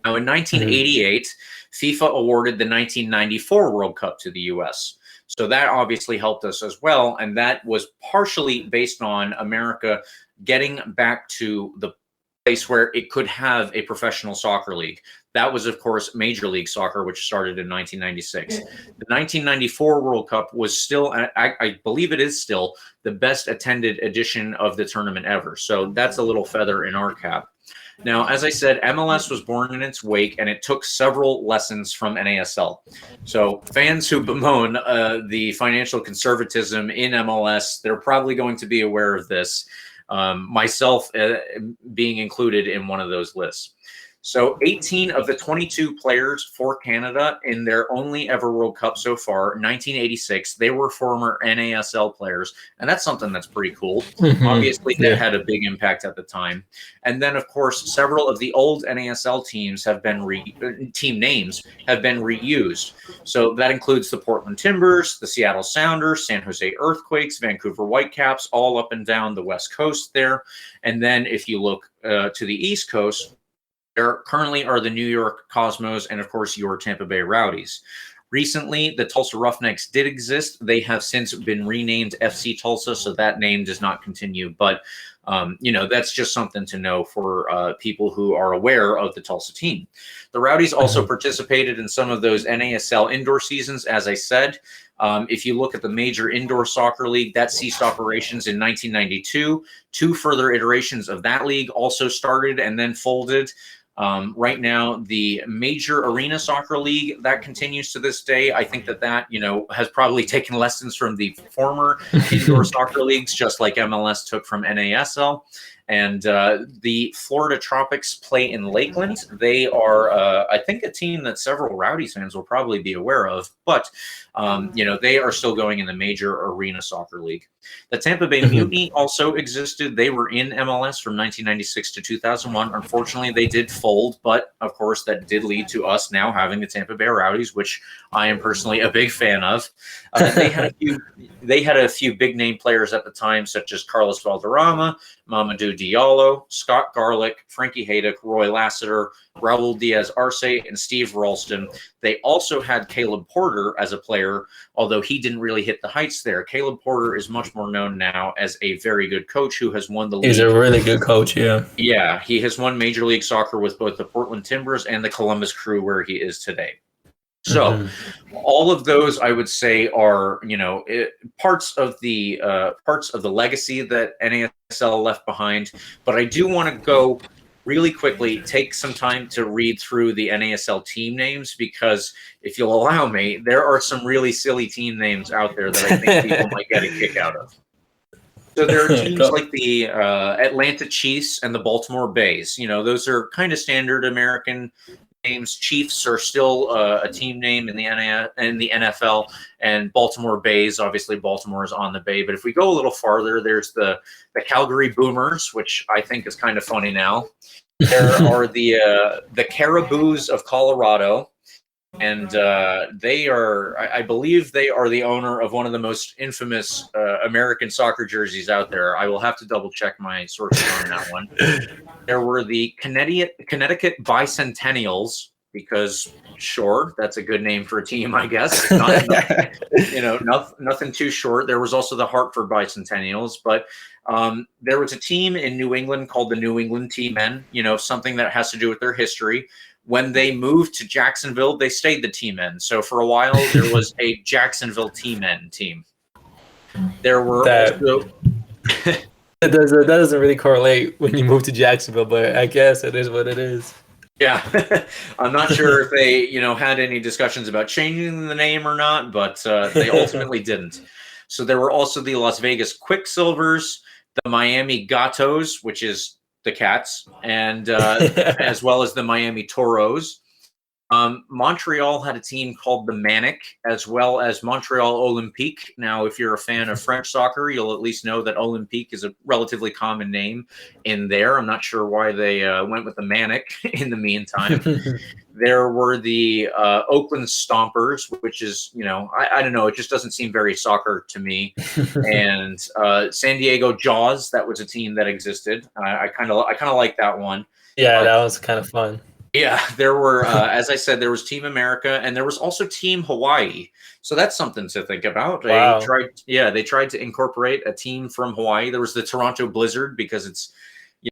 Now, in 1988, FIFA awarded the 1994 World Cup to the U.S. So that obviously helped us as well. And that was partially based on America getting back to the place where it could have a professional soccer league. That was, of course, Major League Soccer, which started in 1996. The 1994 World Cup was still, I believe it is still, the best attended edition of the tournament ever. So that's a little feather in our cap. Now, as I said, MLS was born in its wake, and it took several lessons from NASL. So fans who bemoan the financial conservatism in MLS, they're probably going to be aware of this, myself being included in one of those lists. So 18 of the 22 players for Canada in their only ever World Cup so far, 1986, they were former NASL players. And that's something that's pretty cool. Obviously, that had a big impact at the time. And then, of course, several of the old NASL teams have been team names have been reused. So that includes the Portland Timbers, the Seattle Sounders, San Jose Earthquakes, Vancouver Whitecaps, all up and down the West Coast there. And then if you look to the East Coast, there currently are the New York Cosmos and, of course, your Tampa Bay Rowdies. Recently, the Tulsa Roughnecks did exist. They have since been renamed FC Tulsa, so that name does not continue. But, that's just something to know for people who are aware of the Tulsa team. The Rowdies also participated in some of those NASL indoor seasons, as I said. If you look at the major indoor soccer league, that ceased operations in 1992. Two further iterations of that league also started and then folded. Right now, the major arena soccer league, that continues to this day. I think that has probably taken lessons from the former indoor soccer leagues, just like MLS took from NASL. And the Florida Tropics play in Lakeland. They are, I think, a team that several Rowdies fans will probably be aware of. But, they are still going in the major arena soccer league. The Tampa Bay Mutiny also existed. They were in MLS from 1996 to 2001. Unfortunately, they did fold. But, of course, that did lead to us now having the Tampa Bay Rowdies, which I am personally a big fan of. They had a few big-name players at the time, such as Carlos Valderrama, Mamadou Diallo, Scott Garlick, Frankie Haydock, Roy Lassiter, Raul Diaz-Arce, and Steve Ralston. They also had Caleb Porter as a player, although he didn't really hit the heights there. Caleb Porter is much more known now as a very good coach who has won the league. He's a really good coach, yeah. Yeah, he has won Major League Soccer with both the Portland Timbers and the Columbus Crew, where he is today. So all of those, I would say, are parts of the legacy that NASL left behind. But I do want to go really quickly take some time to read through the NASL team names, because if you'll allow me, there are some really silly team names out there that I think people might get a kick out of. So there are teams like the Atlanta Chiefs and the Baltimore Bays. You know, those are kind of standard American names. Chiefs are still a team name in the NFL, and Baltimore Bays, obviously Baltimore is on the Bay. But if we go a little farther, there's the Calgary Boomers, which I think is kind of funny now. There are the Caribous of Colorado, and they are, I believe they are the owner of one of the most infamous American soccer jerseys out there. I will have to double check my sources on that one. There were the Connecticut Bicentennials, because sure, that's a good name for a team, I guess. Nothing too short. There was also the Hartford Bicentennials, but there was a team in New England called the New England T-Men, something that has to do with their history. When they moved to Jacksonville, they stayed the T-Men. So for a while, there was a Jacksonville T-Men team. There were also... That doesn't really correlate when you move to Jacksonville, but I guess it is what it is. Yeah. I'm not sure if they, had any discussions about changing the name or not, but they ultimately didn't. So there were also the Las Vegas Quicksilvers, the Miami Gatos, which is the Cats, and as well as the Miami Toros. Montreal had a team called the Manic, as well as Montreal Olympique. Now, if you're a fan of French soccer, you'll at least know that Olympique is a relatively common name in there. I'm not sure why they went with the Manic in the meantime. There were the Oakland Stompers, which is, I don't know, it just doesn't seem very soccer to me. And San Diego Jaws, that was a team that existed. I kind of like that one. Yeah, that was kind of fun. Yeah, there were, as I said, there was Team America, and there was also Team Hawaii. So that's something to think about. Wow. They tried to incorporate a team from Hawaii. There was the Toronto Blizzard, because it's,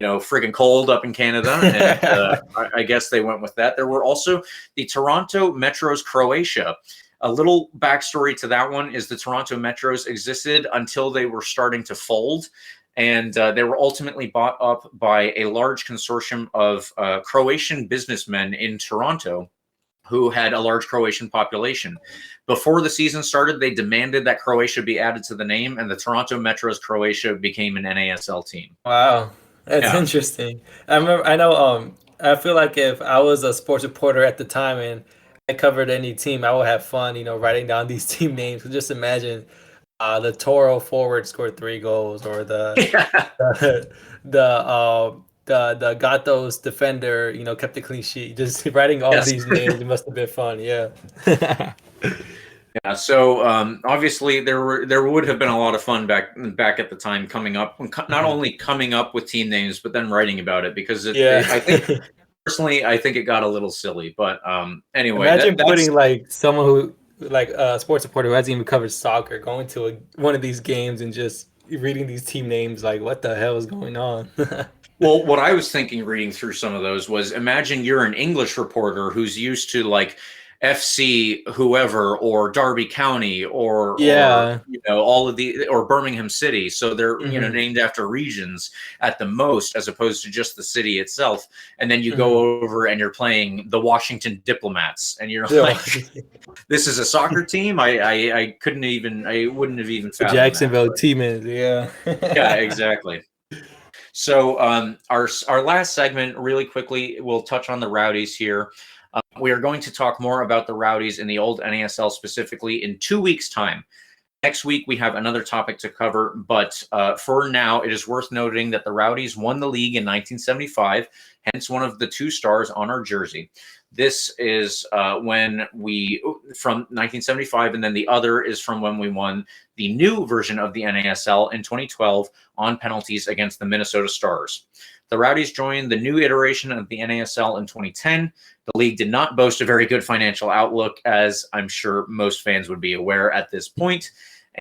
friggin' cold up in Canada. And I guess they went with that. There were also the Toronto Metros Croatia. A little backstory to that one is the Toronto Metros existed until they were starting to fold. And they were ultimately bought up by a large consortium of Croatian businessmen in Toronto who had a large Croatian population. Before the season started, they demanded that Croatia be added to the name, and the Toronto Metros Croatia became an NASL team. Wow, that's interesting. I feel like if I was a sports reporter at the time and I covered any team, I would have fun, writing down these team names. Just imagine the Toro forward scored 3 goals, or the Gatos defender, kept a clean sheet. Just writing all these names, it must have been fun. Yeah. Yeah. So obviously there would have been a lot of fun back at the time coming up, not only coming up with team names, but then writing about it, because I think personally, I think it got a little silly. But anyway, imagine putting like someone who, like a sports reporter who hasn't even covered soccer, going to one of these games and just reading these team names, like, what the hell is going on? Well, what I was thinking reading through some of those was, imagine you're an English reporter who's used to like FC whoever, or Derby County, or all of the, or Birmingham City. So they're named after regions at the most, as opposed to just the city itself. And then you go over and you're playing the Washington Diplomats, and you're like, this is a soccer team. I wouldn't have even found Jacksonville T-Men. Yeah. Yeah, exactly. So our last segment, really quickly, we'll touch on the Rowdies here. We are going to talk more about the Rowdies in the old NASL specifically in 2 weeks' time. Next week, we have another topic to cover, but for now, it is worth noting that the Rowdies won the league in 1975, hence one of the 2 stars on our jersey. This is from 1975, and then the other is from when we won the new version of the NASL in 2012 on penalties against the Minnesota Stars. The Rowdies joined the new iteration of the NASL in 2010. The league did not boast a very good financial outlook, as I'm sure most fans would be aware at this point.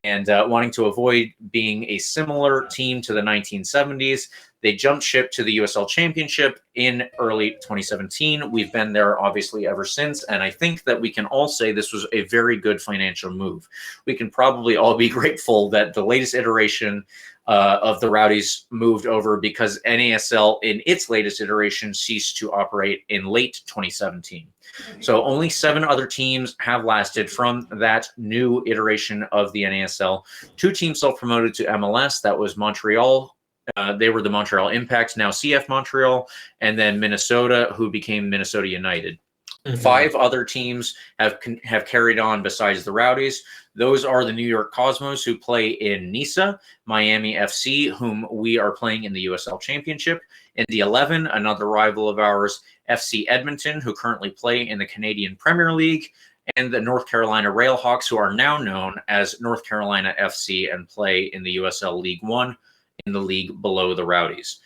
And wanting to avoid being a similar team to the 1970s, they jumped ship to the USL Championship in early 2017. We've been there, obviously, ever since. And I think that we can all say this was a very good financial move. We can probably all be grateful that the latest iteration of the Rowdies moved over because NASL in its latest iteration ceased to operate in late 2017. So only 7 other teams have lasted from that new iteration of the NASL. 2 teams self-promoted to MLS. That was Montreal. They were the Montreal Impact, now CF Montreal, and then Minnesota, who became Minnesota United. 5 other teams have carried on besides the Rowdies. Those are the New York Cosmos, who play in NISA, Miami FC, whom we are playing in the USL Championship, Indy 11, another rival of ours, FC Edmonton, who currently play in the Canadian Premier League, and the North Carolina Railhawks, who are now known as North Carolina FC and play in the USL League One, in the league below the Rowdies.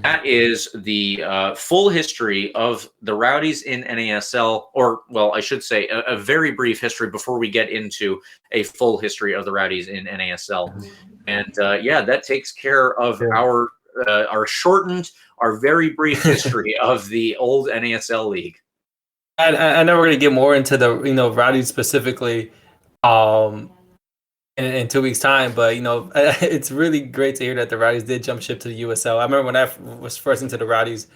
That is the full history of the Rowdies in NASL, or, well, I should say a very brief history before we get into a full history of the Rowdies in NASL. And yeah, that takes care of our shortened, our very brief history of the old NASL league. I know we're gonna get more into the Rowdies specifically in 2 weeks' time, but it's really great to hear that the Rowdies did jump ship to the USL. I remember when I was first into the Rowdies,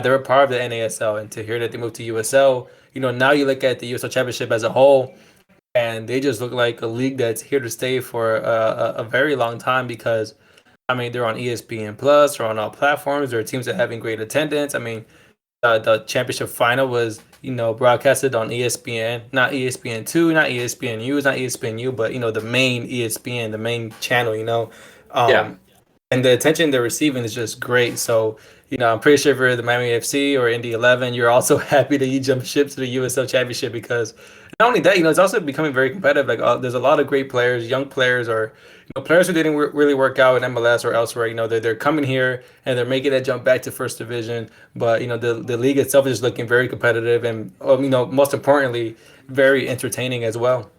they were part of the NASL, and to hear that they moved to USL, now you look at the USL Championship as a whole, and they just look like a league that's here to stay for a very long time because, I mean, they're on ESPN Plus, they're on all platforms, there are teams that are having great attendance. I mean, the championship final was broadcasted on ESPN, not ESPN2, not ESPNU, it's not ESPNU, but the main ESPN, the main channel. And the attention they're receiving is just great. So I'm pretty sure if you're the Miami FC or Indy 11, you're also happy that you jumped ship to the USL Championship, because not only that, it's also becoming very competitive. Like there's a lot of great players, young players, or players who didn't really work out in MLS or elsewhere. They're coming here and they're making that jump back to first division. But the league itself is looking very competitive and most importantly, very entertaining as well.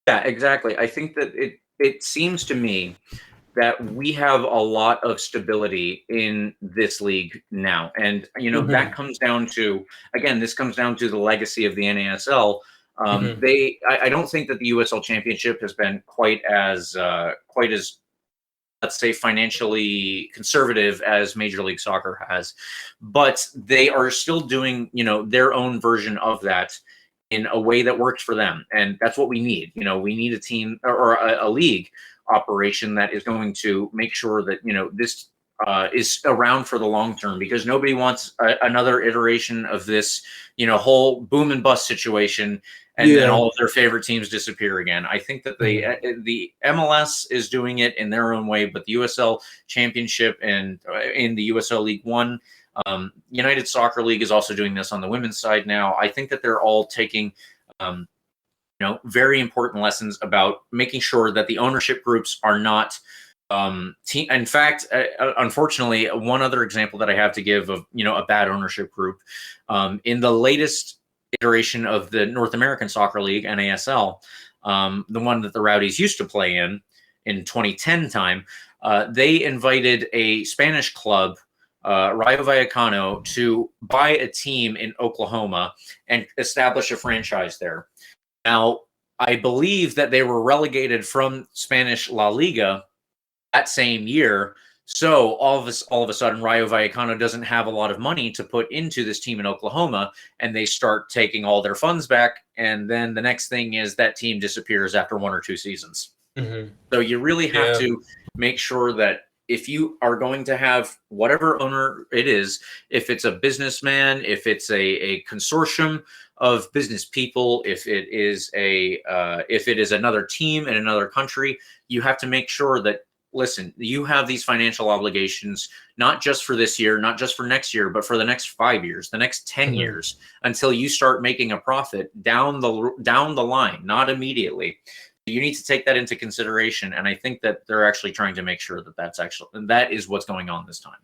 Yeah, exactly. I think that it seems to me that we have a lot of stability in this league now. And, that comes down to, again, this comes down to the legacy of the NASL. I don't think that the USL Championship has been quite as, let's say, financially conservative as Major League Soccer has, but they are still doing, their own version of that in a way that works for them. And that's what we need. We need a team or a league operation that is going to make sure that this is around for the long term, because nobody wants another iteration of this whole boom and bust situation, and then all of their favorite teams disappear again. I think that the MLS is doing it in their own way, but the USL Championship and in the USL League One, United Soccer League is also doing this on the women's side now. I think that they're all taking very important lessons about making sure that the ownership groups are not in fact, unfortunately, one other example that I have to give of a bad ownership group in the latest iteration of the North American Soccer League, NASL, the one that the Rowdies used to play in 2010 time, they invited a Spanish club, Rayo Vallecano, to buy a team in Oklahoma and establish a franchise there. Now, I believe that they were relegated from Spanish La Liga that same year. So all of a sudden, Rayo Vallecano doesn't have a lot of money to put into this team in Oklahoma, and they start taking all their funds back. And then the next thing is that team disappears after 1 or 2 seasons. So you really have to make sure that if you are going to have whatever owner it is, if it's a businessman, if it's a consortium of business people, if it is another team in another country, you have to make sure that, listen, you have these financial obligations, not just for this year, not just for next year, but for the next 5 years, the next 10 years, until you start making a profit down the line, not immediately. You need to take that into consideration, and I think that they're actually trying to make sure that that is what's going on this time.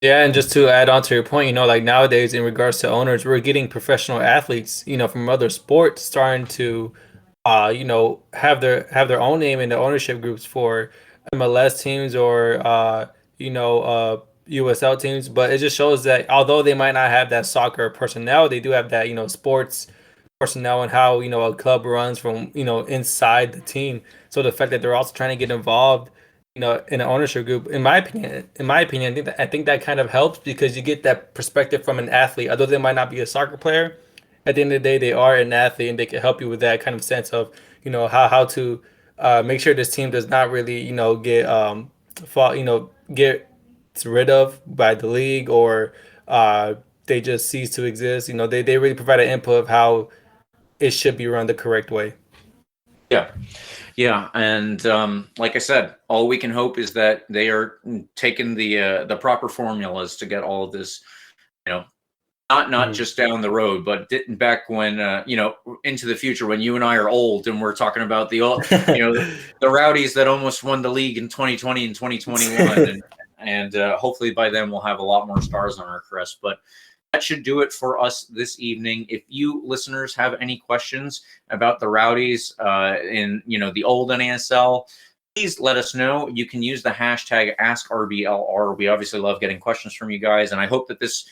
Yeah, and just to add on to your point, like nowadays in regards to owners, we're getting professional athletes, from other sports starting to, have their own name in the ownership groups for MLS teams or USL teams. But it just shows that although they might not have that soccer personnel, they do have that sports personnel and how a club runs from inside the team. So the fact that they're also trying to get involved in an ownership group. In my opinion, I think that kind of helps because you get that perspective from an athlete. Although they might not be a soccer player, at the end of the day, they are an athlete, and they can help you with that kind of sense of how to make sure this team does not really get fall get rid of by the league, or they just cease to exist. They really provide an input of how it should be run the correct way. Yeah. Yeah, and like I said, all we can hope is that they are taking the proper formulas to get all of this, not just down the road, but back when into the future when you and I are old and we're talking about the old, the Rowdies that almost won the league in 2020 and 2021, and hopefully by then we'll have a lot more stars on our crest. But that should do it for us this evening. If you listeners have any questions about the Rowdies in the old NASL, please let us know. You can use the hashtag AskRBLR. We obviously love getting questions from you guys, and I hope that this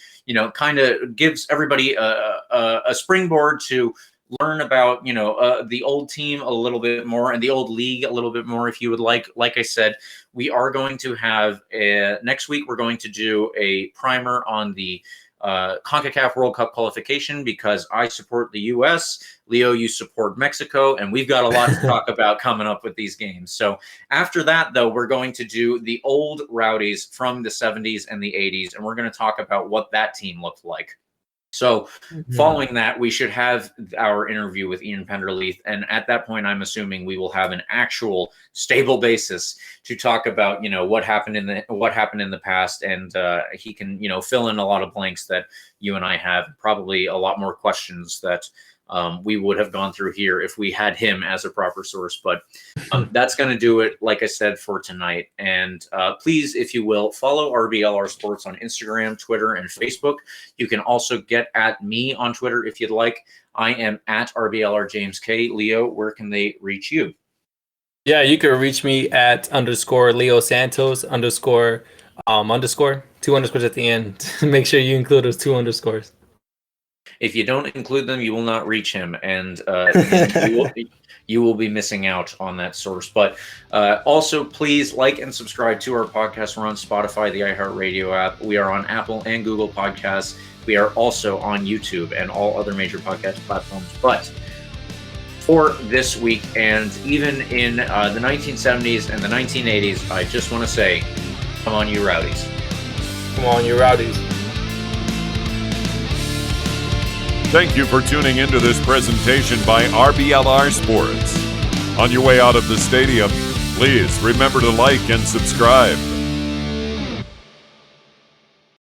kind of gives everybody a springboard to learn about the old team a little bit more and the old league a little bit more, if you would like. Like I said, we are going to have next week. We're going to do a primer on the CONCACAF World Cup qualification because I support the U.S. Leo, you support Mexico, and we've got a lot to talk about coming up with these games. So after that, though, we're going to do the old Rowdies from the 70s and the 80s, and we're going to talk about what that team looked like. So following that, we should have our interview with Ian Penderleaf. And at that point, I'm assuming we will have an actual stable basis to talk about, what happened in the past. And he can, fill in a lot of blanks that you and I have, probably a lot more questions that we would have gone through here if we had him as a proper source. But that's going to do it, like I said, for tonight. And please, if you will, follow RBLR Sports on Instagram, Twitter, and Facebook. You can also get at me on Twitter if you'd like. I am at RBLR James K. Leo, where can they reach you? Yeah, you can reach me at _Leo Santos _ two underscores at the end. Make sure you include those two underscores. If you don't include them, you will not reach him, and you will be missing out on that source. But also, please like and subscribe to our podcast. We're on Spotify, the iHeartRadio app. We are on Apple and Google Podcasts. We are also on YouTube and all other major podcast platforms. But for this week, and even in the 1970s and the 1980s, I just want to say, come on, you Rowdies. Come on, you Rowdies. Thank you for tuning into this presentation by RBLR Sports. On your way out of the stadium, please remember to like and subscribe.